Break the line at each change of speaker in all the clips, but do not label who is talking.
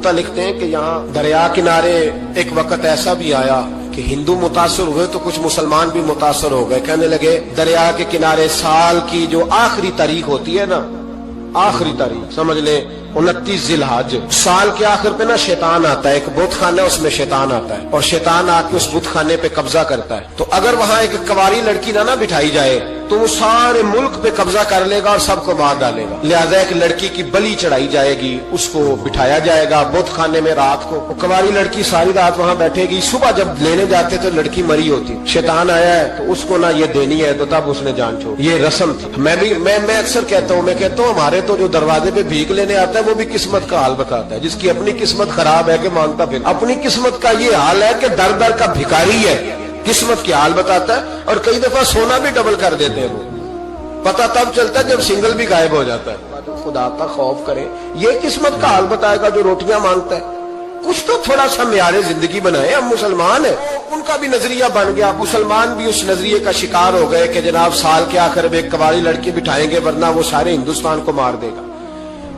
Battuta لکھتے ہیں کہ یہاں دریا کنارے ایک وقت ایسا بھی آیا کہ ہندو متاثر ہوئے تو کچھ مسلمان بھی متاثر ہو گئے. کہنے لگے دریا کے کنارے سال کی جو آخری تاریخ ہوتی ہے نا، آخری تاریخ سمجھ لیں 29 ذی الحج، سال کے آخر پہ نا شیطان آتا ہے، ایک بت خانہ اس میں شیطان آتا ہے اور شیطان آ کے اس بت خانے پہ قبضہ کرتا ہے. تو اگر وہاں ایک کنواری لڑکی نہ بٹھائی جائے تو وہ سارے ملک پہ قبضہ کر لے گا اور سب کو مار ڈالے گا. لہذا ایک لڑکی کی بلی چڑھائی جائے گی، اس کو بٹھایا جائے گا بت خانے میں رات کو. کنواری لڑکی ساری رات وہاں بیٹھے گی، صبح جب لینے جاتے تو لڑکی مری ہوتی. شیطان آیا ہے تو اس کو نہ یہ دینی ہے تو تب اس نے جان چھوڑ. یہ رسم تھی. میں اکثر کہتا ہوں، ہمارے تو جو دروازے پہ بھیک لینے آتا ہے وہ بھی قسمت کا حال بتاتا ہے. جس کی اپنی قسمت خراب ہے کہ مانگتا پھر اپنی قسمت کا یہ حال ہے کہ در در کا بھکاری ہے، قسمت کی حال بتاتا ہے. اور کئی دفعہ سونا بھی ڈبل کر دیتے ہیں، وہ پتہ تب چلتا ہے جب سنگل بھی غائب ہو جاتا ہے. خدا کا خوف کرے، یہ قسمت کا حال بتائے گا جو روٹیاں مانگتا ہے. کچھ تو تھوڑا سا معیار زندگی بنائے. ہم مسلمان ہیں، ان کا بھی نظریہ بن گیا، مسلمان بھی اس نظریے کا شکار ہو گئے کہ جناب سال کے آخر میں ایک کنواری لڑکی بٹھائیں گے ورنہ وہ سارے ہندوستان کو مار دے گا.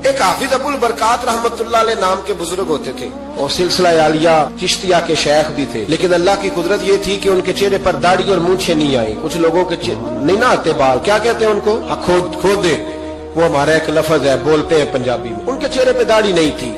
ایک حافظ ابو البرکات رحمت اللہ علیہ نام کے بزرگ ہوتے تھے اور سلسلہ عالیہ چشتیہ کے شیخ بھی تھے. لیکن اللہ کی قدرت یہ تھی کہ ان کے چہرے پر داڑھی اور مونچھیں نہیں آئی. کچھ لوگوں کے نہیں نہ آتے بال، کیا کہتے ہیں ان کو، کھود دے، وہ ہمارا ایک لفظ ہے، بولتے ہیں پنجابی میں. ان کے چہرے پہ داڑھی نہیں تھی.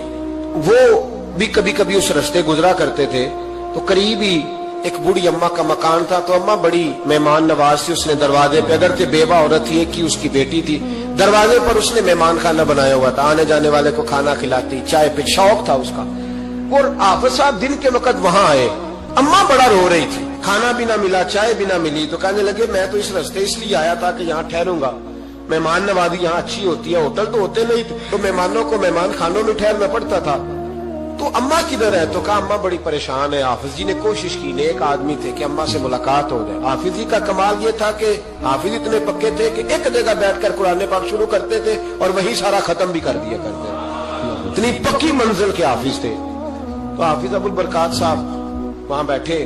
وہ بھی کبھی کبھی اس رستے گزرا کرتے تھے تو قریب ہی ایک بوڑھی اماں کا مکان تھا. تو اماں بڑی مہمان نواز تھی. اس نے دروازے پہ، اگر تھے بیوہ عورت تھی، ایک کی اس کی بیٹی تھی، دروازے پر اس نے مہمان خانہ بنایا ہوا تھا. آنے جانے والے کو کھانا کھلاتی، چائے پہ شوق تھا اس کا. اور حافظ صاحب دن کے وقت وہاں آئے. اماں بڑا رو رہی تھی، کھانا بھی نہ ملا، چائے بھی نہ ملی. تو کہنے لگے میں تو اس رستے اس لیے آیا تھا کہ یہاں ٹھہروں گا، مہمان نوازی یہاں اچھی ہوتی ہے، ہوٹل تو ہوتے نہیں تو مہمانوں کو مہمان خانوں میں ٹھہرنا پڑتا تھا. تو اماں کدھر ہے؟ تو کہا اماں بڑی پریشان ہے. حافظ جی نے کوشش کی، نیک آدمی تھے، کہ اماں سے ملاقات ہو جائے. حافظ جی کا کمال یہ تھا کہ حافظ اتنے پکے تھے کہ ایک جگہ بیٹھ کر قرآن پاک شروع کرتے تھے اور وہی سارا ختم بھی کر دیا کرتے. اتنی پکی منزل کے حافظ تھے. تو حافظ ابو البرکات صاحب وہاں بیٹھے.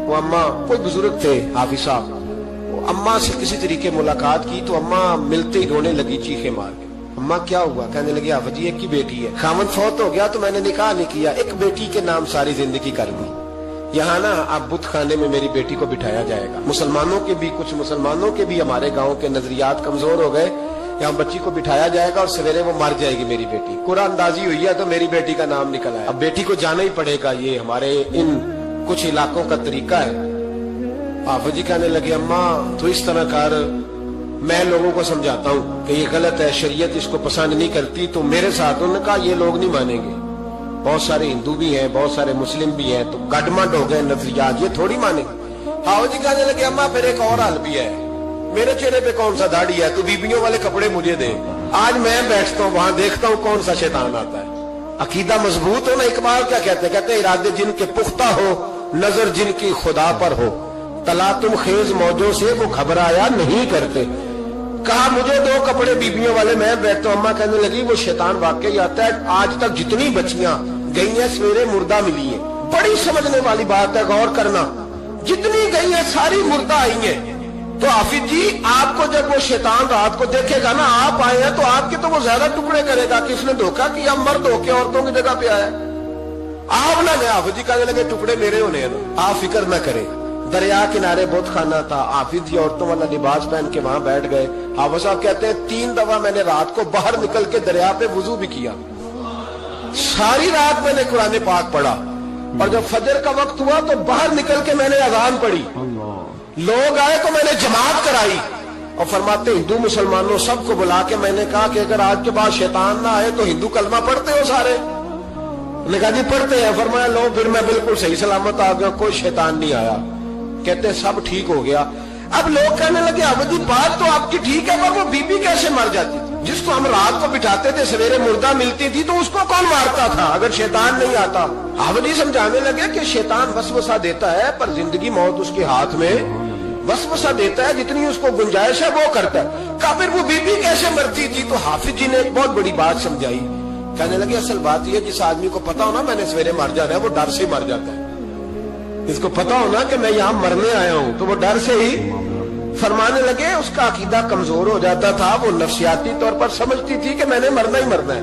وہ اماں کوئی بزرگ تھے حافظ صاحب، وہ اماں سے کسی طریقے ملاقات کی تو اماں ملتے ہی رونے لگی چیخے مار کے. اماں کیا ہوا؟ کہنے لگی حافظ جی ایک کی بیٹی ہے، خاوند فوت ہو گیا تو میں نے نکاح نہیں کیا، ایک بیٹی کے نام ساری زندگی کر دی. یہاں نا اب بت خانے میں میری بیٹی کو بٹھایا جائے گا. کچھ مسلمانوں کے بھی ہمارے گاؤں کے نظریات کمزور ہو گئے. یہاں بچی کو بٹھایا جائے گا اور سویرے وہ مر جائے گی میری بیٹی. قرآن اندازی ہوئی ہے تو میری بیٹی کا نام نکلا ہے. اب بیٹی کو جانا ہی پڑے گا. یہ ہمارے ان کچھ علاقوں کا طریقہ ہے. حافظ جی کہنے لگے اماں تو اس طرح کر، میں لوگوں کو سمجھاتا ہوں کہ یہ غلط ہے، شریعت اس کو پسند نہیں کرتی. تو میرے ساتھ انہوں نے کہا یہ لوگ نہیں مانیں گے، بہت سارے ہندو بھی ہیں، بہت سارے مسلم بھی ہیں، تو گڈمڈ ہو گئے نظریات، یہ تھوڑی مانیں گے. حافظ جی کہنے لگے اماں پھر ایک اور حل بھی ہے، میرے چہرے پہ کون سا داڑھی ہے، تو بیبیوں والے کپڑے مجھے دے. آج میں بیٹھتا ہوں وہاں، دیکھتا ہوں کون سا شیطان آتا ہے. عقیدہ مضبوط ہو نا. اقبال کیا کہتے ہیں ارادے جن کے پختہ ہو، نظر جن کی خدا پر ہو، تلاتم خیز موجوں سے وہ گھبرایا نہیں کرتے. کہا مجھے دو کپڑے بیبیوں والے، میں بیٹھتا ہوں. اماں کہنے لگی وہ شیطان واقعی آتا ہے. آج تک جتنی بچیاں گئی ہیں سویرے مردہ ملی ہیں. بڑی سمجھنے والی بات ہے، غور کرنا. جتنی گئی ہیں ساری مردہ آئی ہیں. تو حافظ جی آپ کو جب وہ شیطان رات کو دیکھے گا نا، آپ آئے ہیں تو آپ کے تو وہ زیادہ ٹکڑے کرے گا کہ اس نے دھوکہ کیا، مرد ہو کے عورتوں کی جگہ پہ آیا. آپ نہ گئے. حافظ جی کہنے لگے ٹکڑے میرے ہونے ہیں نا، آپ فکر نہ کریں. دریا کنارے بت خانہ تھا. حافظ جی عورتوں والا لباس پہن کے وہاں بیٹھ گئے. حافظ صاحب کہتے ہیں 3 دفعہ میں نے رات کو باہر نکل کے دریا پہ وضو بھی کیا. ساری رات میں نے قرآن پاک پڑھا اور جب فجر کا وقت ہوا تو باہر نکل کے میں نے اذان پڑھی. لوگ آئے تو میں نے جماعت کرائی. اور فرماتے ہندو مسلمانوں سب کو بلا کے میں نے کہا کہ اگر آج کے بعد شیطان نہ آئے تو ہندو کلمہ پڑھتے ہو سارے؟ نے کہا جی پڑھتے ہیں. فرمایا لو پھر میں بالکل صحیح سلامت آ گیا، کوئی شیطان نہیں آیا. کہتے سب ٹھیک ہو گیا. اب لوگ کہنے لگے حافظ جی بات تو آپ کی ٹھیک ہے، پر وہ بی بی کیسے مر جاتی تھی؟ جس کو ہم رات کو بٹھاتے تھے سویرے مردہ ملتی تھی تو اس کو کون مارتا تھا اگر شیطان نہیں آتا؟ حافظ جی سمجھانے لگے کہ شیطان وسوسہ دیتا ہے پر زندگی موت اس کے ہاتھ میں. وسوسہ دیتا ہے، جتنی اس کو گنجائش ہے وہ کرتا ہے. کہا پھر وہ بی بی کیسے مرتی تھی؟ تو حافظ جی نے ایک بہت بڑی بات سمجھائی. کہنے لگے اصل بات یہ جس آدمی کو پتا ہو نا میں نے سویرے مر جانا ہے وہ ڈر سے مر جاتا ہے. اس کو پتا ہو نا کہ میں یہاں مرنے آیا ہوں تو وہ ڈر سے ہی. فرمانے لگے اس کا عقیدہ کمزور ہو جاتا تھا، وہ نفسیاتی طور پر سمجھتی تھی کہ میں نے مرنا ہی مرنا ہے.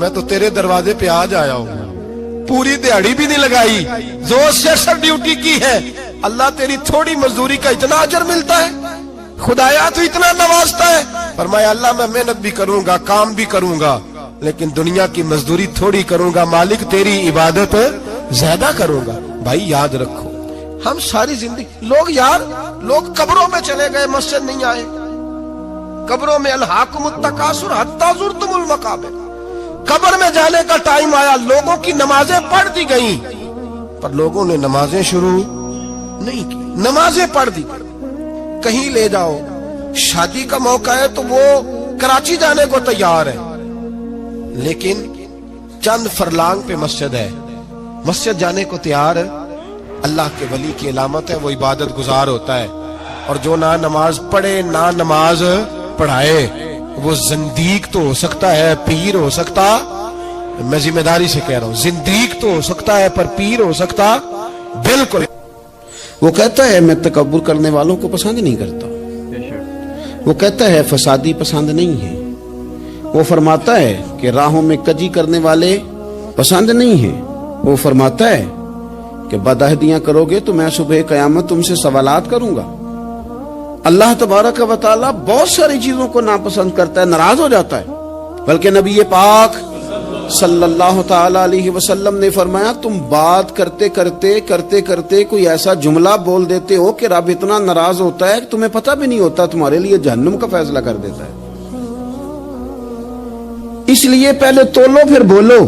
میں تو تیرے دروازے پہ آج آیا ہوں, پوری دیہڑی بھی نہیں لگائی, زور سے سر ڈیوٹی کی ہے, اللہ تیری تھوڑی مزدوری کا اتنا اجر ملتا ہے, خدایا تو اتنا نوازتا ہے. فرمایا اللہ میں محنت بھی کروں گا, کام بھی کروں گا, لیکن دنیا کی مزدوری تھوڑی کروں گا, مالک تیری عبادت زیادہ کروں گا. بھائی یاد رکھو, ہم ساری زندگی لوگ قبروں میں چلے گئے, مسجد نہیں آئے, قبروں میں الہاکم التکاثر حتی زرتم المقابر, قبر میں جانے کا ٹائم آیا, لوگوں کی نمازیں پڑھ دی گئیں, پر لوگوں نے نمازیں شروع نہیں کی, نمازیں پڑھ دی گئی. کہیں لے جاؤ, شادی کا موقع ہے تو وہ کراچی جانے کو تیار ہے, لیکن چند فرلانگ پہ مسجد ہے, مسجد جانے کو تیار ہے. اللہ کے ولی کی علامت ہے, وہ عبادت گزار ہوتا ہے. اور جو نہ نماز پڑھے نہ نماز پڑھائے, وہ زندیق تو ہو سکتا ہے, پیر ہو سکتا, میں ذمہ داری سے کہہ رہا ہوں, زندیق تو ہو سکتا ہے پر پیر ہو سکتا بالکل.
وہ کہتا ہے میں تکبر کرنے والوں کو پسند نہیں کرتا, وہ کہتا ہے فسادی پسند نہیں ہے, وہ فرماتا ہے کہ راہوں میں کجی کرنے والے پسند نہیں ہیں, وہ فرماتا ہے کہ بدعہدیاں کرو گے تو میں صبح قیامت تم سے سوالات کروں گا. اللہ تبارک و تعالیٰ بہت ساری چیزوں کو ناپسند کرتا ہے, ناراض ہو جاتا ہے. بلکہ نبی پاک صلی اللہ تعالی علیہ وسلم نے فرمایا تم بات کرتے کرتے کوئی ایسا جملہ بول دیتے ہو کہ رب اتنا ناراض ہوتا ہے کہ تمہیں پتہ بھی نہیں ہوتا, تمہارے لیے جہنم کا فیصلہ کر دیتا ہے. اس لیے پہلے تولو پھر بولو,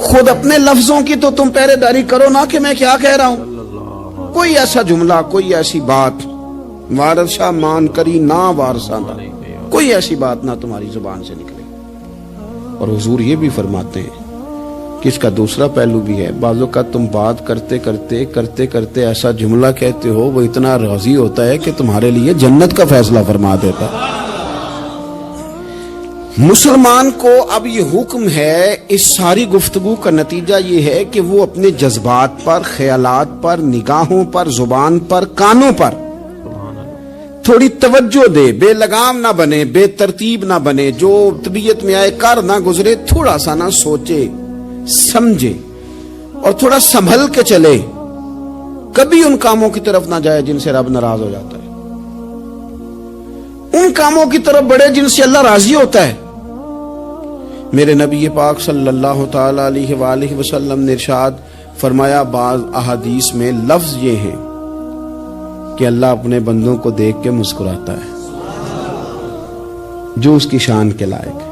خود اپنے لفظوں کی تو تم پہرے داری کرو نا کہ میں کیا کہہ رہا ہوں. کوئی ایسا جملہ, کوئی ایسی بات وارث شاہ مان کری نہ وارثاں دا, کوئی ایسی بات نہ تمہاری زبان سے نکلے. اور حضور یہ بھی فرماتے ہیں کہ اس کا دوسرا پہلو بھی ہے, بعضوں کا تم بات کرتے ایسا جملہ کہتے ہو وہ اتنا راضی ہوتا ہے کہ تمہارے لیے جنت کا فیصلہ فرما دیتا. مسلمان کو اب یہ حکم ہے, اس ساری گفتگو کا نتیجہ یہ ہے کہ وہ اپنے جذبات پر, خیالات پر, نگاہوں پر, زبان پر, کانوں پر تھوڑی توجہ دے, بے لگام نہ بنے, بے ترتیب نہ بنے, جو طبیعت میں آئے کر نہ گزرے, تھوڑا سا نہ سوچے سمجھے اور تھوڑا سنبھل کے چلے. کبھی ان کاموں کی طرف نہ جائے جن سے رب ناراض ہو جاتا ہے, ان کاموں کی طرف بڑھے جن سے اللہ راضی ہوتا ہے. میرے نبی پاک صلی اللہ تعالی علیہ وآلہ وسلم نے ارشاد فرمایا, بعض احادیث میں لفظ یہ ہیں کہ اللہ اپنے بندوں کو دیکھ کے مسکراتا ہے جو اس کی شان کے لائق ہے.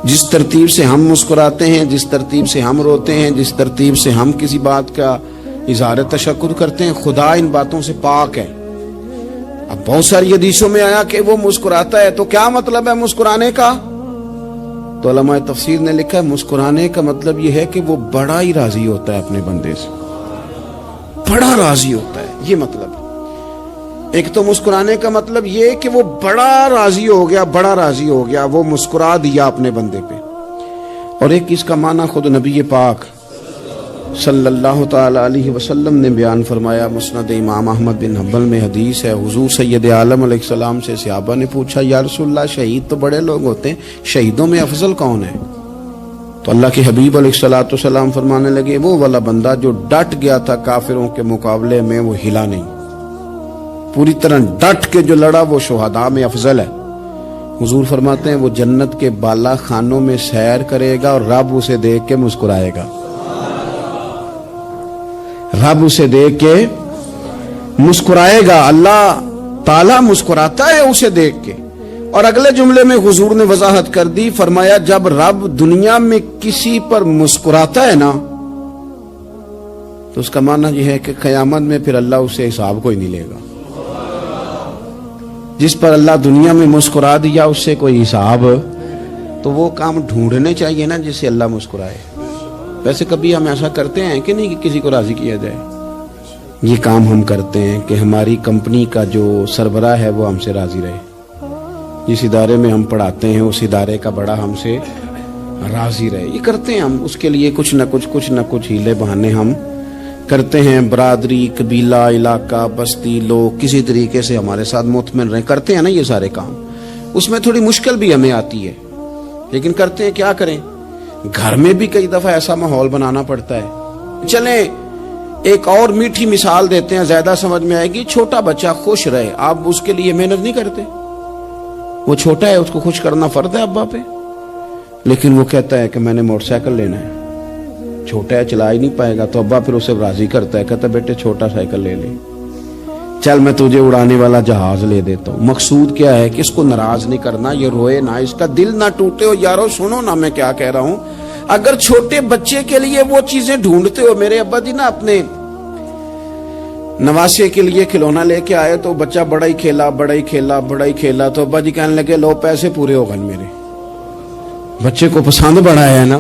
جس ترتیب سے ہم مسکراتے ہیں, جس ترتیب سے ہم روتے ہیں, جس ترتیب سے ہم کسی بات کا اظہار تشکر کرتے ہیں, خدا ان باتوں سے پاک ہے. اب بہت ساری حدیثوں میں آیا کہ وہ مسکراتا ہے, تو کیا مطلب ہے مسکرانے کا؟ تو علماء تفسیر نے لکھا ہے مسکرانے کا مطلب یہ ہے کہ وہ بڑا ہی راضی ہوتا ہے اپنے بندے سے, بڑا راضی ہوتا ہے, یہ مطلب. ایک تو مسکرانے کا مطلب یہ کہ وہ بڑا راضی ہو گیا, وہ مسکرا دیا اپنے بندے پہ. اور ایک اس کا معنی خود نبی پاک صلی اللہ تعالی علیہ وسلم نے بیان فرمایا. مسند امام احمد بن حنبل میں حدیث ہے, حضور سید عالم علیہ السلام سے صحابہ نے پوچھا یا رسول اللہ شہید تو بڑے لوگ ہوتے ہیں, شہیدوں میں افضل کون ہے؟ تو اللہ کے حبیب علیہ السلام فرمانے لگے وہ والا بندہ جو ڈٹ گیا تھا کافروں کے مقابلے میں, وہ ہلا نہیں, پوری طرح ڈٹ کے جو لڑا وہ شہداء میں افضل ہے. حضور فرماتے ہیں وہ جنت کے بالا خانوں میں سیر کرے گا اور رب اسے دیکھ کے مسکرائے گا, رب اسے دیکھ کے مسکرائے گا, اللہ تعالیٰ مسکراتا ہے اسے دیکھ کے. اور اگلے جملے میں حضور نے وضاحت کر دی, فرمایا جب رب دنیا میں کسی پر مسکراتا ہے نا تو اس کا معنی یہ ہے کہ قیامت میں پھر اللہ اسے حساب کوئی نہیں لے گا. جس پر اللہ دنیا میں مسکرا دیا اس سے کوئی حساب, تو وہ کام ڈھونڈنے چاہیے نا جس سے اللہ مسکرائے. ویسے کبھی ہم ایسا کرتے ہیں کہ نہیں کہ کسی کو راضی کیا جائے؟ یہ کام ہم کرتے ہیں کہ ہماری کمپنی کا جو سربراہ ہے وہ ہم سے راضی رہے, جس ادارے میں ہم پڑھاتے ہیں اس ادارے کا بڑا ہم سے راضی رہے. یہ کرتے ہیں ہم, اس کے لیے کچھ نہ کچھ ہیلے بہانے ہم کرتے ہیں. برادری, قبیلہ, علاقہ, بستی, لوگ کسی طریقے سے ہمارے ساتھ مطمئن رہیں, کرتے ہیں نا یہ سارے کام. اس میں تھوڑی مشکل بھی ہمیں آتی ہے لیکن کرتے ہیں. کیا کریں, گھر میں بھی کئی دفعہ ایسا ماحول بنانا پڑتا ہے. چلیں ایک اور میٹھی مثال دیتے ہیں, زیادہ سمجھ میں آئے گی. چھوٹا بچہ خوش رہے, آپ اس کے لیے محنت نہیں کرتے. وہ چھوٹا ہے, اس کو خوش کرنا فرض ہے ابا پہ, لیکن وہ کہتا ہے کہ میں نے موٹر سائیکل لینا ہے. چھوٹا ہے, چلا ہی نہیں پائے گا, تو ابا پھر اسے راضی کرتا ہے, کہتا ہے بیٹے چھوٹا سائیکل لے لے, چل میں تجھے اڑانے والا جہاز لے دیتا ہوں. مقصود کیا ہے کہ اس کو ناراض نہیں کرنا, یہ روئے نہ, اس کا دل نہ ٹوٹے. ہو یارو سنو نا میں کیا کہہ رہا ہوں. اگر چھوٹے بچے کے لیے وہ چیزیں ڈھونڈتے ہو, میرے ابا جی نا اپنے نواسے کے لیے کھلونا لے کے آئے, تو بچہ بڑا ہی کھیلا, تو ابا جی کہنے لگے لو پیسے پورے ہو گئے میرے. بچے کو پسند بڑا ہے نا,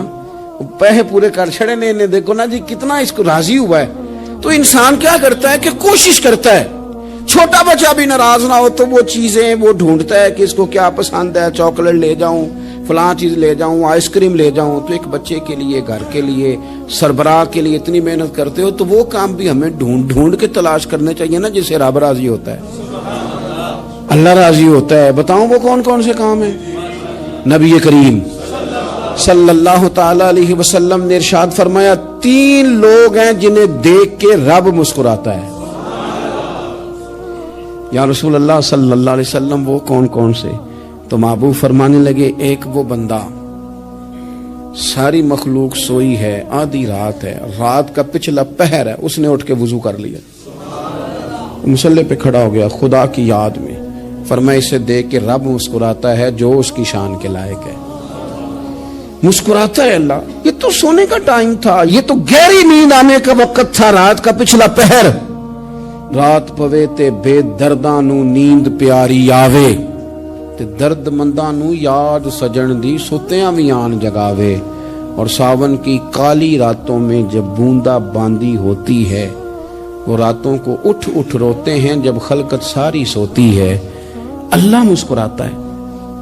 پیسے پورے کر چھڑے نے, دیکھو نا جی کتنا اس کو راضی ہوا ہے. تو انسان کیا کرتا ہے کہ کوشش کرتا ہے, چھوٹا بچہ بھی ناراض نہ ہو تو وہ چیزیں وہ ڈھونڈتا ہے کہ اس کو کیا پسند ہے, چاکلیٹ لے جاؤں, فلاں چیز لے جاؤں, آئس کریم لے جاؤں. تو ایک بچے کے لیے, گھر کے لیے, سربراہ کے لیے اتنی محنت کرتے ہو, تو وہ کام بھی ہمیں ڈھونڈ کے تلاش کرنے چاہیے نا, جس سے رب راضی ہوتا ہے, اللہ راضی ہوتا ہے. بتاؤں وہ کون کون سے کام ہیں؟ نبی کریم صلی اللہ تعالی علیہ وسلم نے ارشاد فرمایا 3 لوگ ہیں جنہیں دیکھ کے رب مسکراتا ہے. یا رسول اللہ صلی اللہ علیہ وسلم وہ کون کون سے؟ تو محبوب فرمانے لگے, ایک وہ بندہ ساری مخلوق سوئی ہے, آدھی رات ہے, رات کا پچھلا پہر ہے, اس نے اٹھ کے وضو کر لیا, مصلی پہ کھڑا ہو گیا خدا کی یاد میں. فرمایا اسے دیکھ کے رب مسکراتا ہے جو اس کی شان کے لائق ہے. مسکراتا ہے اللہ. یہ تو سونے کا ٹائم تھا, یہ تو گہری نیند آنے کا وقت تھا, رات کا پچھلا پہر. رات پوے تے بے درداں نو نیند پیاری آوے, تے درد منداں نو یاد سجن دی ستیاں وی آن جگاوے. اور ساون کی کالی راتوں میں جب بوندا باندی ہوتی ہے, وہ راتوں کو اٹھ اٹھ روتے ہیں جب خلقت ساری سوتی ہے. اللہ مسکراتا ہے.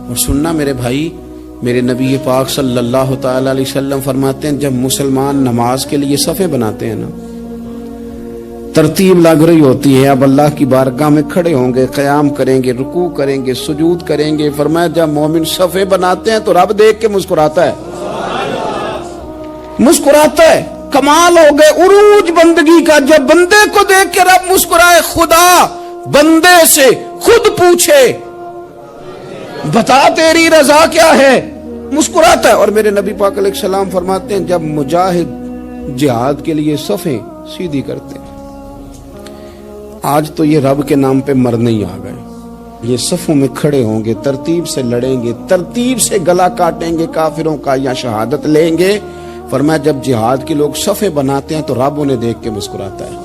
اور سننا میرے بھائی, میرے نبی پاک صلی اللہ تعالی علیہ وسلم فرماتے ہیں جب مسلمان نماز کے لیے صفیں بناتے ہیں نا, ترتیب لگ رہی ہوتی ہے, اب اللہ کی بارگاہ میں کھڑے ہوں گے, قیام کریں گے, رکوع کریں گے, سجود کریں گے. فرمایا جب مومن صفیں بناتے ہیں تو رب دیکھ کے مسکراتا ہے, مسکراتا ہے. کمال ہو گئے عروج بندگی کا, جب بندے کو دیکھ کے رب مسکرائے. خدا بندے سے خود پوچھے بتا تیری رضا کیا ہے, مسکراتا ہے. اور میرے نبی پاک علیہ السلام فرماتے ہیں جب مجاہد جہاد کے لیے صفیں سیدھی کرتے ہیں, آج تو یہ رب کے نام پہ مرنے ہی آ گئے, یہ صفوں میں کھڑے ہوں گے, ترتیب سے لڑیں گے, ترتیب سے گلا کاٹیں گے کافروں کا یا شہادت لیں گے. فرمایا جب جہاد کے لوگ صفیں بناتے ہیں تو رب انہیں دیکھ کے مسکراتا ہے.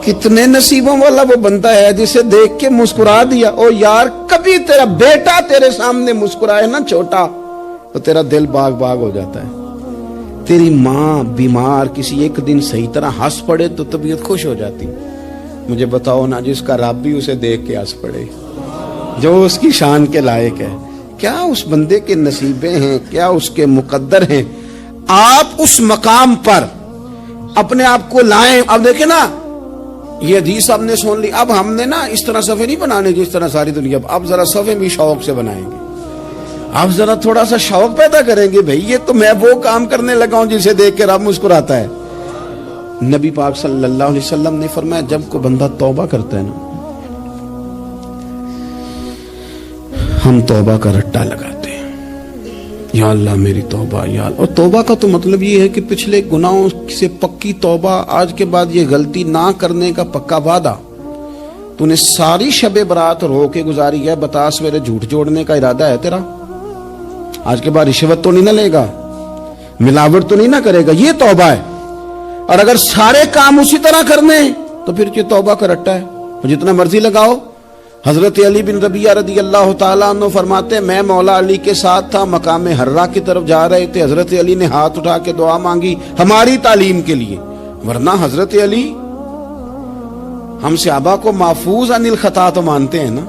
کتنے نصیبوں والا وہ بندہ ہے جسے دیکھ کے مسکرا دیا. او یار کبھی تیرا بیٹا تیرے سامنے مسکرائے نا چھوٹا, تو تیرا دل باغ باغ ہو جاتا ہے. تیری ماں بیمار کسی ایک دن صحیح طرح ہنس پڑے تو طبیعت خوش ہو جاتی. مجھے بتاؤ نا جس کا رب بھی اسے دیکھ کے ہنس پڑے, جو اس کی شان کے لائق ہے, کیا اس بندے کے نصیبیں ہیں, کیا اس کے مقدر ہیں. آپ اس مقام پر اپنے آپ کو لائیں. اب دیکھیں نا یہ حدیث آپ نے سن لی, اب ہم نے نا اس طرح صفحے نہیں بنانے جس طرح ساری دنیا, اب ذرا صفحے بھی شوق سے بنائیں گے. آپ ذرا تھوڑا سا شوق پیدا کریں گے, بھئی یہ تو میں وہ کام کرنے لگا ہوں جسے دیکھ کے رب مسکراتا ہے. نبی پاک صلی اللہ علیہ وسلم نے فرمایا جب کوئی بندہ توبہ کرتا ہے نا, ہم توبہ کا رٹا لگاتے ہیں, یا اللہ میری توبہ یا اللہ. اور توبہ کا تو مطلب یہ ہے کہ پچھلے گناہوں سے پکی توبہ, آج کے بعد یہ غلطی نہ کرنے کا پکا وعدہ. تو نے ساری شب برات رو کے گزاری ہے, بتا سویرے جھوٹ جوڑنے کا ارادہ ہے تیرا, آج کے بعد رشوت تو نہیں نہ لے گا, ملاوٹ تو نہیں نہ کرے گا, یہ توبہ ہے. اور اگر سارے کام اسی طرح کرنے تو پھر یہ توبہ کا رٹا ہے, جتنا مرضی لگاؤ. حضرت علی بن ربیعہ رضی اللہ تعالیٰ عنہ فرماتے ہیں میں مولا علی کے ساتھ تھا, مقام حرہ کی طرف جا رہے تھے, حضرت علی نے ہاتھ اٹھا کے دعا مانگی ہماری تعلیم کے لیے, ورنہ حضرت علی ہم صحابہ کو محفوظ عن الخطا تو مانتے ہیں نا.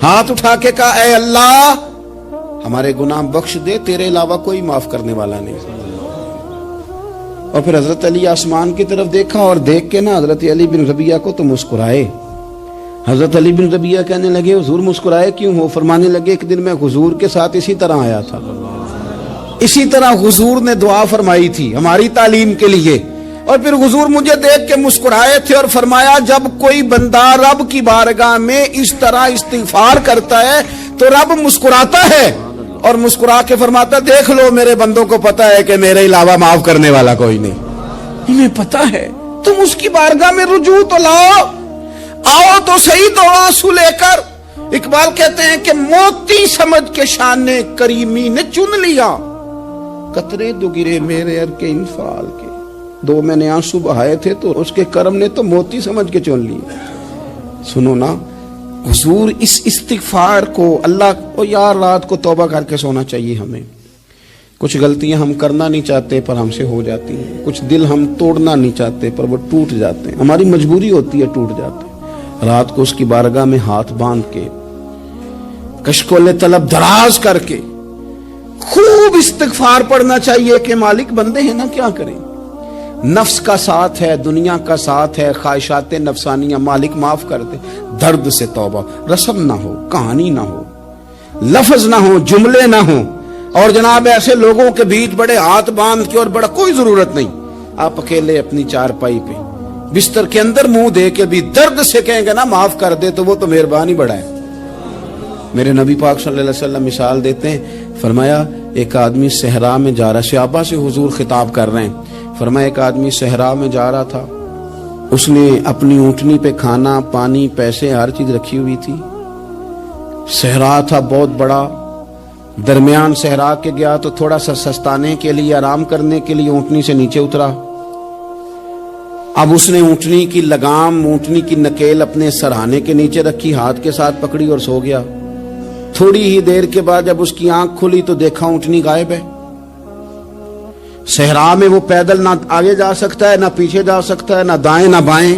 ہاتھ اٹھا کے کہا اے اللہ ہمارے گناہ بخش دے, تیرے علاوہ کوئی معاف کرنے والا نہیں. اور پھر حضرت علی آسمان کی طرف دیکھا اور دیکھ کے نا حضرت علی بن ربیعہ کو تو مسکرائے. حضرت علی بن ربیعہ کہنے لگے حضور مسکرائے کیوں ہو؟ فرمانے لگے ایک دن میں حضور کے ساتھ اسی طرح آیا تھا, اسی طرح حضور نے دعا فرمائی تھی ہماری تعلیم کے لیے، اور پھر حضور مجھے دیکھ کے مسکرائے تھے اور فرمایا جب کوئی بندہ رب کی بارگاہ میں اس طرح استغفار کرتا ہے تو رب مسکراتا ہے اور مسکرا کے فرماتا دیکھ لو میرے بندوں کو پتا ہے کہ میرے علاوہ معاف کرنے والا کوئی نہیں، انہیں پتا ہے، تم اس کی بارگاہ میں رجوع تو لاؤ، آؤ تو صحیح دو آنسو لے کر۔ اقبال کہتے ہیں کہ موتی سمجھ کے شان کریمی نے چن لیا، قطرے دو گرے میرے ار کے انفعال کے، دو میں نے آنسو بہائے تھے تو اس کے کرم نے تو موتی سمجھ کے چن لی۔ سنو نا حضور اس استغفار کو اللہ کو یار رات کو توبہ کر کے سونا چاہیے ہمیں۔ کچھ غلطیاں ہم کرنا نہیں چاہتے پر ہم سے ہو جاتی ہیں، کچھ دل ہم توڑنا نہیں چاہتے پر وہ ٹوٹ جاتے ہیں، ہماری مجبوری ہوتی ہے ٹوٹ جاتے ہیں۔ رات کو اس کی بارگاہ میں ہاتھ باندھ کے کشکول طلب دراز کر کے خوب استغفار پڑھنا چاہیے کہ مالک بندے ہیں نا کیا کریں، نفس کا ساتھ ہے، دنیا کا ساتھ ہے، خواہشات نفسانیہ، مالک معاف کر دے، درد سے توبہ، رسم نہ ہو، کہانی نہ ہو، لفظ نہ ہو، جملے نہ ہو، اور جناب ایسے لوگوں کے بیچ بڑے ہاتھ باندھ کے اور بڑا کوئی ضرورت نہیں، آپ اکیلے اپنی چارپائی پہ بستر کے اندر منہ دے کے بھی درد سے کہیں گے نا معاف کر دے تو وہ تو مہربانی بڑا ہے۔ میرے نبی پاک صلی اللہ علیہ وسلم مثال دیتے ہیں، فرمایا ایک آدمی صحرا میں جا رہا، صحابہ سے حضور خطاب کر رہے ہیں، فرمایا ایک آدمی صحرا میں جا رہا تھا، اس نے اپنی اونٹنی پہ کھانا پانی پیسے ہر چیز رکھی ہوئی تھی، صحرا تھا بہت بڑا، درمیان صحرا کے گیا تو تھوڑا سا سستانے کے لیے آرام کرنے کے لیے اونٹنی سے نیچے اترا، اب اس نے اونٹنی کی لگام اونٹنی کی نکیل اپنے سرہانے کے نیچے رکھی، ہاتھ کے ساتھ پکڑی اور سو گیا۔ تھوڑی ہی دیر کے بعد جب اس کی آنکھ کھلی تو دیکھا اونٹنی غائب ہے۔ صحرا میں وہ پیدل نہ آگے جا سکتا ہے نہ پیچھے جا سکتا ہے، نہ دائیں نہ بائیں،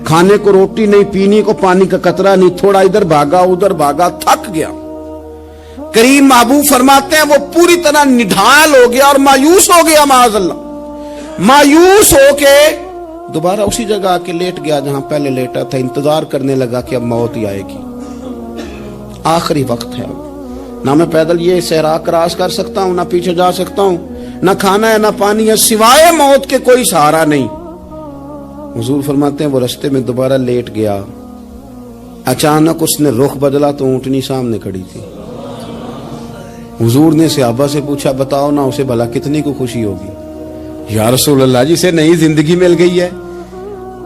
کھانے کو روٹی نہیں، پینے کو پانی کا قطرہ نہیں، تھوڑا ادھر بھاگا ادھر بھاگا، تھک گیا۔ کریم محبوب فرماتے ہیں وہ پوری طرح نڈھال ہو گیا اور مایوس ہو گیا، معاذ اللہ، مایوس ہو کے دوبارہ اسی جگہ آ کے لیٹ گیا جہاں پہلے لیٹا تھا، انتظار کرنے لگا کہ اب موت ہی آئے گی، آخری وقت ہے، اب نہ میں پیدل یہ صحرا کراس کر سکتا ہوں، نہ پیچھے جا سکتا ہوں، نہ کھانا ہے نہ پانی ہے، سوائے موت کے کوئی سہارا نہیں۔ حضور فرماتے ہیں وہ رستے میں دوبارہ لیٹ گیا، اچانک اس نے رخ بدلا تو اونٹنی سامنے کھڑی تھی۔ حضور نے صحابہ سے پوچھا بتاؤ نا اسے بھلا کتنی کو خوشی ہوگی؟ یا رسول اللہ جسے نئی زندگی مل گئی ہے۔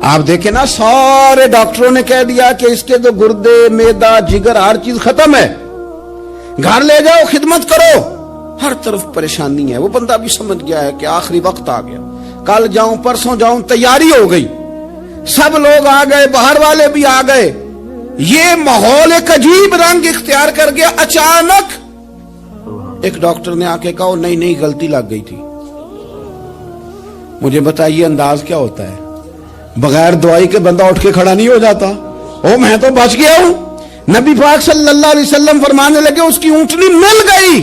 آپ دیکھیں نا سارے ڈاکٹروں نے کہہ دیا کہ اس کے تو گردے معدہ جگر ہر چیز ختم ہے، گھر لے جاؤ خدمت کرو، ہر طرف پریشانی ہے۔ وہ بندہ بھی سمجھ گیا ہے کہ آخری وقت آ گیا، کل جاؤں پرسوں جاؤں، تیاری ہو گئی، سب لوگ آ گئے، باہر والے بھی آ گئے، یہ ماحول ایک عجیب رنگ اختیار کر گیا۔ اچانک ایک ڈاکٹر نے آ کے کہا نہیں غلطی لگ گئی تھی۔ مجھے بتائیے انداز کیا ہوتا ہے؟ بغیر دوائی کے بندہ اٹھ کے کھڑا نہیں ہو جاتا، او میں تو بچ گیا ہوں۔ نبی پاک صلی اللہ علیہ وسلم فرمانے لگے اس کی اونٹنی مل گئی،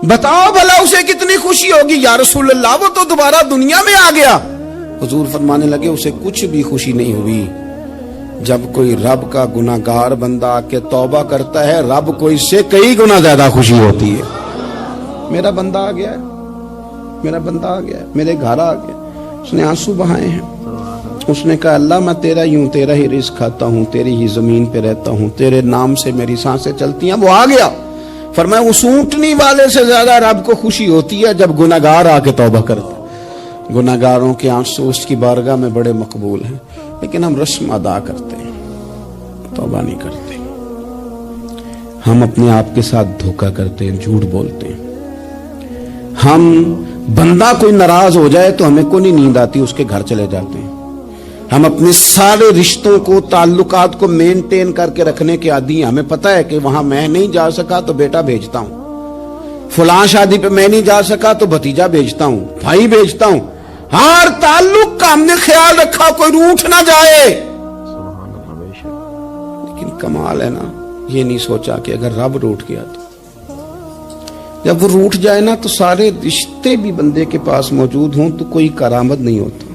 بتاؤ بھلا اسے کتنی خوشی ہوگی؟ یا رسول اللہ وہ تو دوبارہ دنیا میں آ گیا۔ حضور فرمانے لگے اسے کچھ بھی خوشی نہیں ہوئی۔ جب کوئی رب کا گناہگار بندہ آ کے توبہ کرتا ہے، رب کو اس سے کئی گنا زیادہ خوشی ہوتی ہے۔ میرا بندہ آ گیا ہے، میرا بندہ آ گیا ہے، میرے گھر آ گیا، اس نے آنسو بہائے ہیں، اس نے کہا اللہ میں تیرا ہی تیرا ہی رزق کھاتا ہوں، تیری ہی زمین پہ رہتا ہوں، تیرے نام سے میری سانسیں چلتی ہیں۔ وہ آ گیا، فرمایا اس اونٹنی والے سے زیادہ رب کو خوشی ہوتی ہے جب گناہگار آ کے توبہ کرتا۔ گناہگاروں کے آنسو اس کی بارگاہ میں بڑے مقبول ہیں، لیکن ہم رسم ادا کرتے ہیں، توبہ نہیں کرتے، ہم اپنے آپ کے ساتھ دھوکہ کرتے ہیں، جھوٹ بولتے ہیں۔ ہم بندہ کوئی ناراض ہو جائے تو ہمیں کو نہیں نیند آتی، اس کے گھر چلے جاتے ہیں۔ ہم اپنے سارے رشتوں کو تعلقات کو مینٹین کر کے رکھنے کے عادی ہیں، ہمیں پتہ ہے کہ وہاں میں نہیں جا سکا تو بیٹا بھیجتا ہوں، فلاں شادی پہ میں نہیں جا سکا تو بھتیجا بھیجتا ہوں، بھائی بھیجتا ہوں، ہر تعلق کا ہم نے خیال رکھا کوئی روٹھ نہ جائے۔ لیکن کمال ہے نا، یہ نہیں سوچا کہ اگر رب روٹھ گیا تو جب وہ روٹھ جائے نا تو سارے رشتے بھی بندے کے پاس موجود ہوں تو کوئی کارآمد نہیں ہوتا،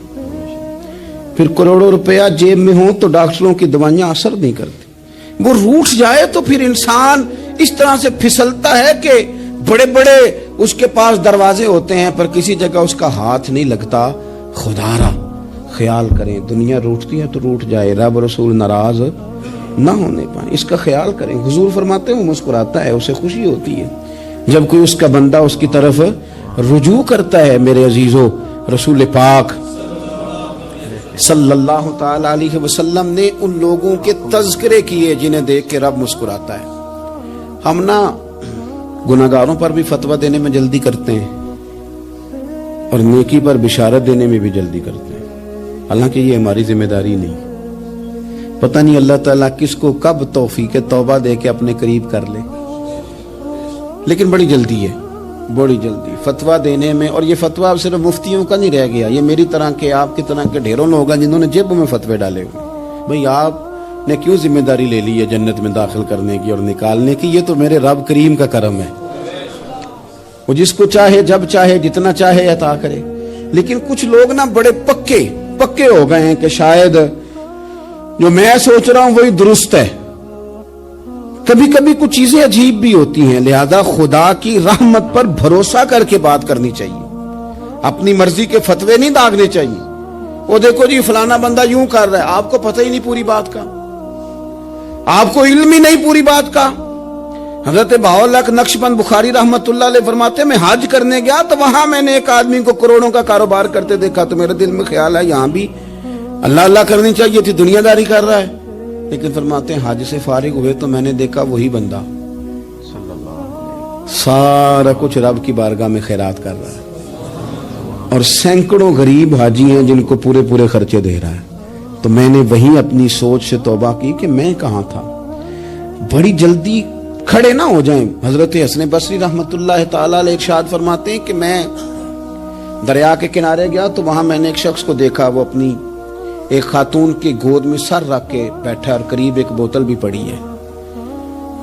پھر کروڑوں روپیہ جیب میں ہوں تو ڈاکٹروں کی دوائیاں اثر نہیں کرتی۔ وہ روٹھ جائے تو پھر انسان اس طرح سے پھسلتا ہے کہ بڑے بڑے اس کے پاس دروازے ہوتے ہیں پر کسی جگہ اس کا ہاتھ نہیں لگتا. خدا را خیال کریں, دنیا روٹتی ہے تو روٹ جائے, رب رسول ناراض نہ ہونے پائیں, اس کا خیال کریں. حضور فرماتے ہیں وہ مسکراتا ہے, اسے خوشی ہوتی ہے جب کوئی اس کا بندہ اس کی طرف رجوع کرتا ہے. میرے عزیزو, رسول پاک صلی اللہ تعالی علیہ وسلم نے ان لوگوں کے تذکرے کیے جنہیں دیکھ کے رب مسکراتا ہے. ہم نا گناہگاروں پر بھی فتویٰ دینے میں جلدی کرتے ہیں اور نیکی پر بشارت دینے میں بھی جلدی کرتے ہیں, حالانکہ یہ ہماری ذمہ داری نہیں. پتہ نہیں اللہ تعالیٰ کس کو کب توفیق توبہ دے کے اپنے قریب کر لے, لیکن بڑی جلدی ہے, بڑی جلدی فتویٰ دینے میں. اور یہ فتویٰ اب صرف مفتیوں کا نہیں رہ گیا, یہ میری طرح کے آپ کی طرح کے ڈھیروں لوگ ہیں جنہوں نے جیبوں میں فتوے ڈالے ہوئے. بھئی آپ نے کیوں ذمہ داری لے لی ہے جنت میں داخل کرنے کی اور نکالنے کی؟ یہ تو میرے رب کریم کا کرم ہے, وہ جس کو چاہے جب چاہے جتنا چاہے عطا کرے. لیکن کچھ لوگ نا بڑے پکے ہو گئے ہیں کہ شاید جو میں سوچ رہا ہوں وہی درست ہے. کبھی کبھی کچھ چیزیں عجیب بھی ہوتی ہیں, لہذا خدا کی رحمت پر بھروسہ کر کے بات کرنی چاہیے, اپنی مرضی کے فتوے نہیں داغنے چاہیے. وہ دیکھو جی فلانا بندہ یوں کر رہا ہے, آپ کو پتہ ہی نہیں پوری بات کا, آپ کو علم ہی نہیں پوری بات کا. حضرت بہاءاللہ نقشبند بخاری رحمت اللہ علیہ فرماتے ہیں میں حج کرنے گیا تو وہاں میں نے ایک آدمی کو کروڑوں کا کاروبار کرتے دیکھا تو میرے دل میں خیال ہے یہاں بھی اللہ اللہ کرنی چاہیے تھی, دنیا داری کر رہا ہے. لیکن فرماتے ہیں حج سے فارغ ہوئے تو میں نے دیکھا وہی بندہ سارا کچھ رب کی بارگاہ میں خیرات کر رہا ہے اور سینکڑوں غریب حاجی ہیں جن کو پورے پورے خرچے دے رہا ہے. تو میں نے وہیں اپنی سوچ سے توبہ کی کہ میں کہاں تھا. بڑی جلدی کھڑے نہ ہو جائیں. حضرت حسن بصری رحمت اللہ تعالی علیہ ارشاد فرماتے ہیں کہ میں دریا کے کنارے گیا تو وہاں میں نے ایک شخص کو دیکھا, وہ اپنی ایک خاتون کی گود میں سر رکھ کے بیٹھا اور قریب ایک بوتل بھی پڑی ہے.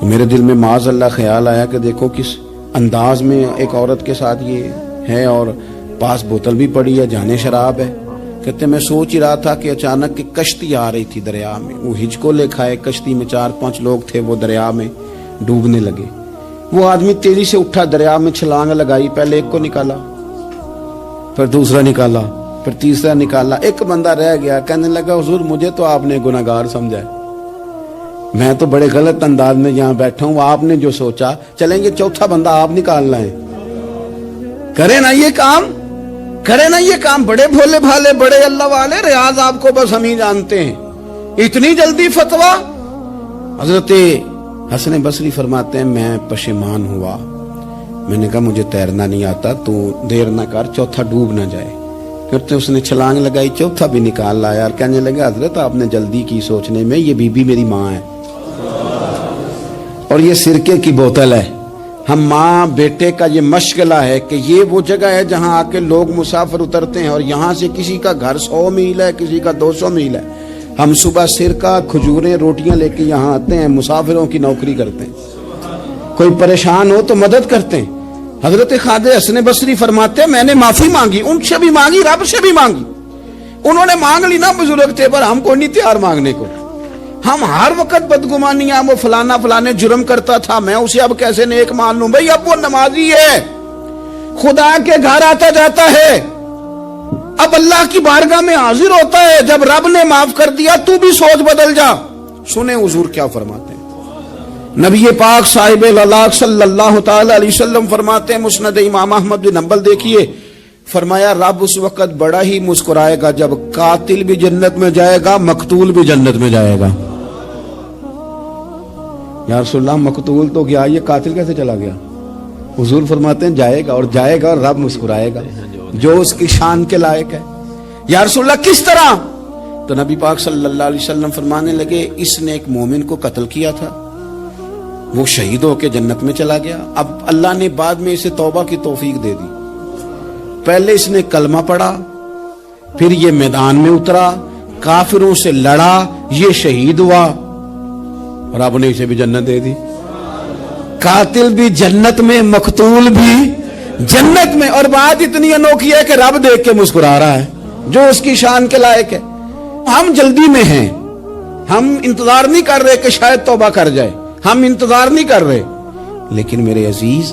میرے دل میں معاذ اللہ خیال آیا کہ دیکھو کس انداز میں ایک عورت کے ساتھ یہ ہے اور پاس بوتل بھی پڑی ہے, جانے شراب ہے. کہتے میں سوچ ہی رہا تھا کہ اچانک کی کشتی آ رہی تھی دریا میں, وہ ہچکو لے کھائے, کشتی میں 4-5 لوگ تھے, وہ دریا میں ڈوبنے لگے. وہ آدمی تیزی سے اٹھا, دریا میں چھلانگ لگائی, پہلے ایک کو نکالا, پھر دوسرا نکالا, پھر تیسرا نکالا, ایک بندہ رہ گیا. کہنے لگا حضور مجھے تو آپ نے گناہگار سمجھا ہے, میں تو بڑے غلط انداز میں یہاں بیٹھا ہوں, آپ نے جو سوچا چلیں گے چوتھا بندہ آپ نکالنا ہے, کرے نا یہ کام, کرے نا یہ کام. بڑے بھولے بھالے بڑے اللہ والے, ریاض آپ کو بس ہم ہی جانتے ہیں, اتنی جلدی فتویٰ. حضرت حسن بصری فرماتے ہیں میں پشیمان ہوا, میں نے کہا مجھے تیرنا نہیں آتا, تو دیر نہ کر, چوتھا ڈوب نہ جائے. پھر اس نے چھلانگ لگائی, چوتھا بھی نکال لایا اور کہنے لگا حضرت آپ نے جلدی کی سوچنے میں, یہ بی بی میری ماں ہے اور یہ سرکے کی بوتل ہے. ہم ماں بیٹے کا یہ مشغلہ ہے کہ یہ وہ جگہ ہے جہاں آ کے لوگ مسافر اترتے ہیں اور یہاں سے کسی کا گھر 100 میل ہے, کسی کا 200 میل ہے. ہم صبح سرکہ کھجوریں روٹیاں لے کے یہاں آتے ہیں, مسافروں کی نوکری کرتے ہیں, کوئی پریشان ہو تو مدد کرتے ہیں. حضرت خواجہ حسن بصری فرماتے ہیں میں نے معافی مانگی, ان سے بھی مانگی, رب سے بھی مانگی. انہوں نے مانگ لی نا, بزرگ تھے, پر ہم کو نہیں تیار مانگنے کو. ہم ہر وقت بدگمانیاں, وہ فلانا فلانے جرم کرتا تھا, میں اسے اب کیسے نیک مان لوں. بھئی اب وہ نمازی ہے, خدا کے گھر آتا جاتا ہے, اب اللہ کی بارگاہ میں حاضر ہوتا ہے. جب رب نے معاف کر دیا تو بھی سوچ بدل جا. سنیں حضور کیا فرماتے ہیں. نبی پاک صاحب الہلاک صلی اللہ تعالی علیہ وسلم فرماتے ہیں, مسند امام احمد بن حنبل دیکھیے, فرمایا رب اس وقت بڑا ہی مسکرائے گا جب قاتل بھی جنت میں جائے گا, مقتول بھی جنت میں جائے گا. یا رسول اللہ مقتول تو گیا, یہ قاتل کیسے چلا گیا؟ حضور فرماتے ہیں جائے گا, اور جائے گا اور رب مسکرائے گا جو اس کی شان کے لائق ہے. یا رسول اللہ کس طرح؟ تو نبی پاک صلی اللہ علیہ وسلم فرمانے لگے اس نے ایک مومن کو قتل کیا تھا, وہ شہید ہو کے جنت میں چلا گیا. اب اللہ نے بعد میں اسے توبہ کی توفیق دے دی. پہلے اس نے کلمہ پڑھا, پھر یہ میدان میں اترا, کافروں سے لڑا, یہ شہید ہوا, اور رب نے اسے بھی جنت دے دی. قاتل بھی جنت میں, مقتول بھی جنت میں. اور بات اتنی انوکھی ہے کہ رب دیکھ کے مسکرا رہا ہے جو اس کی شان کے لائق ہے. ہم جلدی میں ہیں, ہم انتظار نہیں کر رہے کہ شاید توبہ کر جائے, ہم انتظار نہیں کر رہے. لیکن میرے عزیز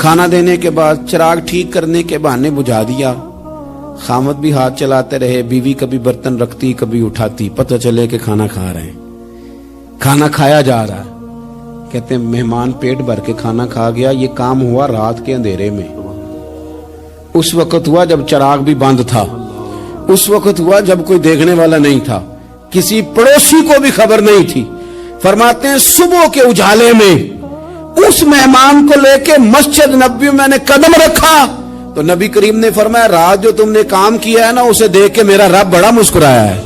کھانا دینے کے بعد چراغ ٹھیک کرنے کے بہانے بجھا دیا. خامد بھی ہاتھ چلاتے رہے, بیوی کبھی برتن رکھتی کبھی اٹھاتی, پتہ چلے کہ کھانا کھا رہے ہیں. کھانا کھایا جا رہا ہے. کہتے ہیں مہمان پیٹ بھر کے کھانا کھا گیا. یہ کام ہوا رات کے اندھیرے میں, اس وقت ہوا جب چراغ بھی بند تھا, اس وقت ہوا جب کوئی دیکھنے والا نہیں تھا, کسی پڑوسی کو بھی خبر نہیں تھی. فرماتے ہیں صبح کے اجالے میں اس مہمان کو لے کے مسجد نبوی میں نے قدم رکھا تو نبی کریم نے فرمایا رات جو تم نے کام کیا ہے نا اسے دیکھ کے میرا رب بڑا مسکرایا ہے,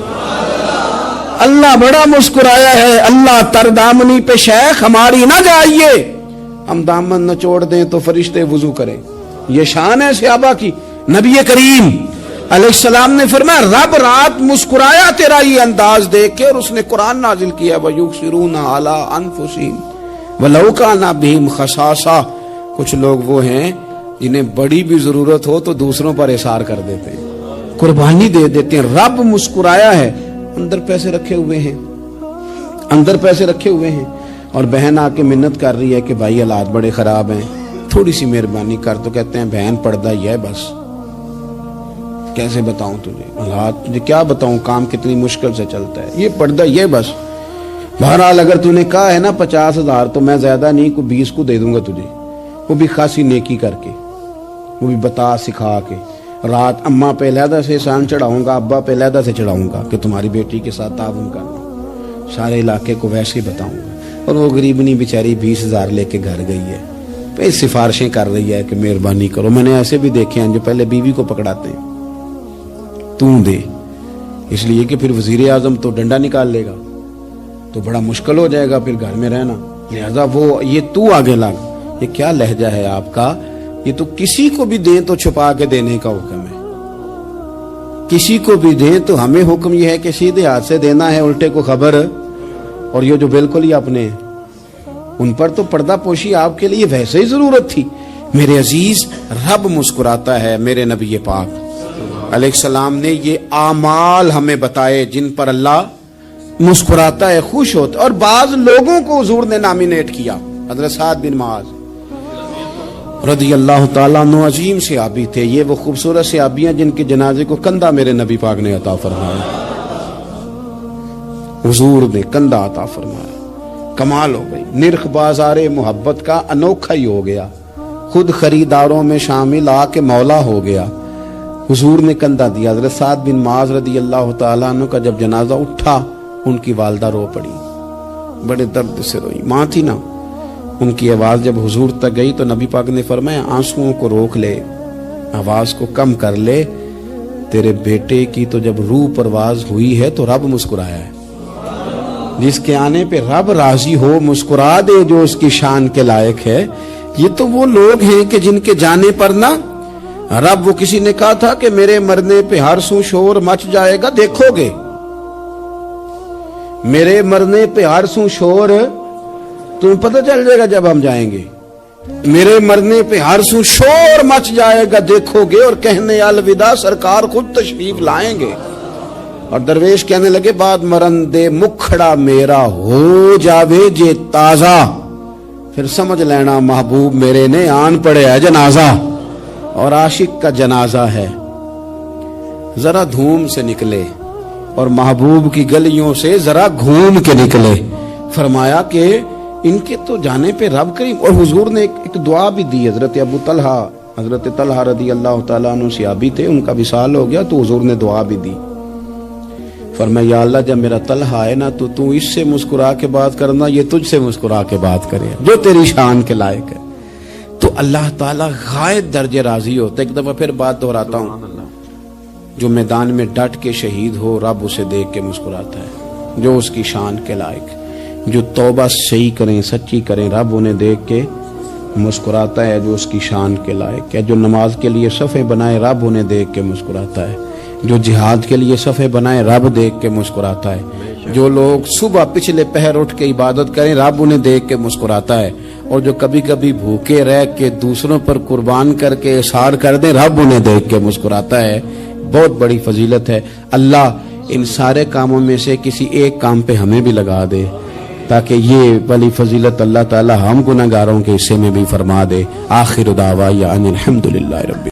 اللہ بڑا مسکرایا ہے. اللہ تر دامنی پہ شیخ ہماری نہ جائیے, ہم دامن نچوڑ دیں تو فرشتے وضو کریں. یہ شان ہے صحابہ کی. نبی کریم علیہ السلام نے فرمایا رب رات مسکرایا تیرا یہ انداز دیکھ کے, اور اس نے قرآن نازل کیا وَيُؤْثِرُونَ عَلَىٰ أَنفُسِهِمْ وَلَوْ كَانَ بِهِمْ خَصَاصَةٌ. کچھ لوگ وہ ہیں جنہیں بڑی بھی ضرورت ہو تو دوسروں پر اثار کر دیتے ہیں, قربانی دے دیتے ہیں. رب مسکرایا ہے. اندر پیسے رکھے ہوئے ہیں, اندر پیسے رکھے ہوئے ہیں, اور بہن آ کے منت کر رہی ہے کہ بھائی حالات بڑے خراب ہیں, تھوڑی سی مہربانی کر. تو کہتے ہیں بہن پردہ ہی ہے بس, کیسے بتاؤں تجھے حالات, تجھے کیا بتاؤں کام کتنی مشکل سے چلتا ہے, یہ پردہ ہی ہے بس. بہرحال اگر تو نے کہا ہے نا 50,000 تو میں زیادہ نہیں کو 20 کو دے دوں گا تجھے, وہ بھی خاصی نیکی کر کے, وہ بھی بتا سکھا کے. رات اماں پہ علیحدہ سے احسان چڑھاؤں گا, ابا پہ علیحدہ سے چڑھاؤں گا کہ تمہاری بیٹی کے ساتھ تعاون کرنا, سارے علاقے کو ویسے ہی بتاؤں گا. اور وہ غریبنی بیچاری 20,000 لے کے گھر گئی ہے, پھر سفارشیں کر رہی ہے کہ مہربانی کرو. میں نے ایسے بھی دیکھے ہیں جو پہلے بیوی کو پکڑاتے ہیں تو دے, اس لیے کہ پھر وزیر اعظم تو ڈنڈا نکال لے گا تو بڑا مشکل ہو جائے گا پھر گھر میں رہنا, لہذا وہ یہ تو آگے لگ. یہ کیا لہجہ ہے آپ کا, یہ تو کسی کو بھی دیں تو چھپا کے دینے کا حکم ہے, کسی کو بھی دیں تو ہمیں حکم یہ ہے کہ سیدھے ہاتھ سے دینا ہے, الٹے کو خبر. اور یہ جو بالکل ہی اپنے ان پر تو پردہ پوشی آپ کے لیے ویسے ہی ضرورت تھی. میرے عزیز رب مسکراتا ہے. میرے نبی پاک علیہ السلام نے یہ اعمال ہمیں بتائے جن پر اللہ مسکراتا ہے, خوش ہوتا. اور بعض لوگوں کو حضور نے نامینیٹ کیا. حضرت سعد بن معاذ رضی اللہ تعالیٰ عنہ عظیم صحابی تھے. یہ وہ خوبصورت صحابی ہیں جن کے جنازے کو کندھا میرے نبی پاک نے عطا فرمایا, حضور نے کندھا عطا فرمایا. کمال ہو گئی. نرخ بازار محبت کا انوکھا ہی ہو گیا, خود خریداروں میں شامل آ کے مولا ہو گیا. حضور نے کندھا دیا. حضرت سعد بن معاذ رضی اللہ تعالیٰ عنہ کا جب جنازہ اٹھا ان کی والدہ رو پڑی, بڑے درد سے روئی. ماں تھی نا, ان کی آواز جب حضور تک گئی تو نبی پاک نے فرمایا آنسوؤں کو روک لے, آواز کو کم کر لے. تیرے بیٹے کی تو جب روح پرواز ہوئی ہے تو رب مسکرایا ہے. جس کے آنے پہ رب راضی ہو مسکرا دے جو اس کی شان کے لائق ہے. یہ تو وہ لوگ ہیں کہ جن کے جانے پر نا رب, وہ کسی نے کہا تھا کہ میرے مرنے پہ ہر سو شور مچ جائے گا, دیکھو گے میرے مرنے پہ ہر سو شور تمہیں پتہ چل جائے گا جب ہم جائیں گے. میرے مرنے پہ ہر سو شور مچ جائے گا, دیکھو گے. اور کہنے الوداع سرکار خود تشریف لائیں گے. اور درویش کہنے لگے بعد مرندے مکھڑا میرا ہو جاوے جے تازہ, پھر سمجھ لینا محبوب میرے نے آن پڑے ہے جنازہ. اور عاشق کا جنازہ ہے ذرا دھوم سے نکلے اور محبوب کی گلیوں سے ذرا گھوم کے نکلے. فرمایا کہ ان کے تو جانے پہ رب کریم. اور حضور نے ایک دعا بھی دی. حضرت ابو طلحہ, حضرت طلحہ رضی اللہ تعالیٰ عنہ صحابی تھے, ان کا وصال ہو گیا تو حضور نے دعا بھی دی. فرمایا یا اللہ جب میرا طلحہ آئے نا تو اس سے مسکرا کے بات کرنا, یہ تجھ سے مسکرا کے بات کرے جو تیری شان کے لائق ہے. تو اللہ تعالیٰ غائب درجے راضی ہوتا ہے. ایک دفعہ پھر بات دہراتا ہوں, جو میدان میں ڈٹ کے شہید ہو رب اسے دیکھ کے مسکراتا ہے جو اس کی شان کے لائق. جو توبہ صحیح کریں سچی کریں رب انہیں دیکھ کے مسکراتا ہے جو اس کی شان کے لائق ہے. جو نماز کے لیے صفے بنائے رب انہیں دیکھ کے مسکراتا ہے. جو جہاد کے لیے صفے بنائے رب دیکھ کے مسکراتا ہے. جو لوگ صبح پچھلے پہر اٹھ کے عبادت کریں رب انہیں دیکھ کے مسکراتا ہے. اور جو کبھی کبھی بھوکے رہ کے دوسروں پر قربان کر کے اثار کر دیں رب انہیں دیکھ کے مسکراتا ہے. بہت بڑی فضیلت ہے. اللہ ان سارے کاموں میں سے کسی ایک کام پہ ہمیں بھی لگا دے. تاکہ یہ بلی فضیلت اللہ تعالی ہم گناہگاروں کے حصے میں بھی فرما دے. آخر دعوانا ان الحمدللہ رب